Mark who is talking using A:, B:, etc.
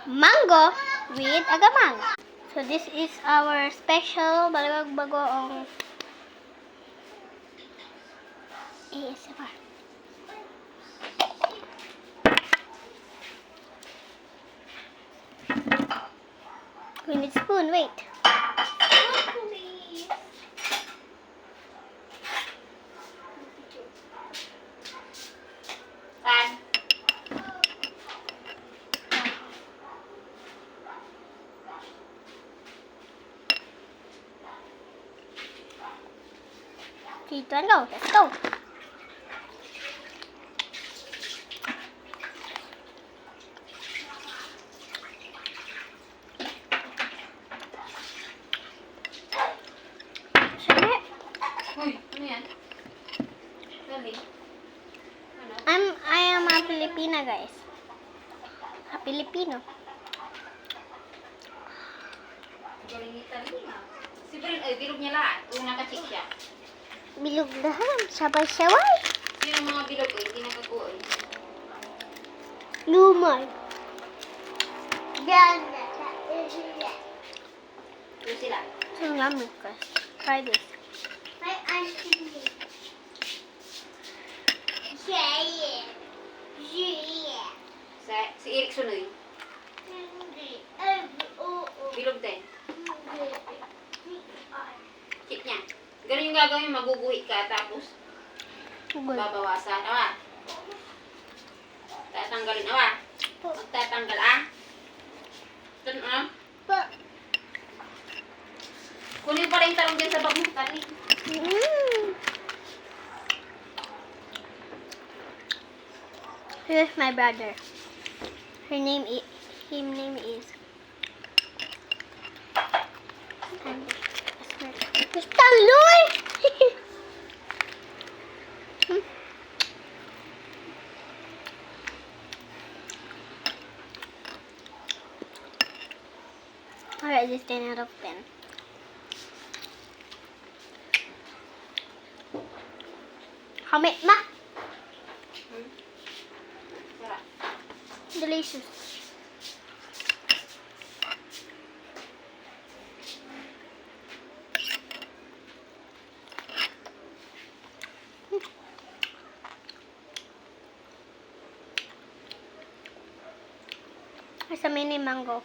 A: mango with agamang. So this is our special bagoong ASMR. We need spoon, wait. Please. Three, two, and go. Let's go.
B: Uy, ano yan? Galing.
A: I am a Filipina, guys. A Filipino.
B: Galing Italy. Si Brin, ay, bilog niya lahat. Una ka-check siya.
A: Bilog dahan. Sabay-sabay.
B: Sino ang mga bilog, hindi nakakuha.
A: Lumay.
B: Ito sila.
A: So yummy, guys. Try this.
C: My ice cream.
B: Si Eric Sunoy. Bilog din. Check niya. Ganun yung gagawin, maguguhi ka, tapos
A: Good.
B: babawasan. Awa. Tatanggalin, awa. Magtatanggal, ah. Ito, ah. Kunin pa rin talong dyan sa bag mo, Tani.
A: Here's my brother. His name is Mr. Lloyd. Alright, this 10 out of 10. Hamit ma.
B: Sarap.
A: Delicious. There's a mini mango.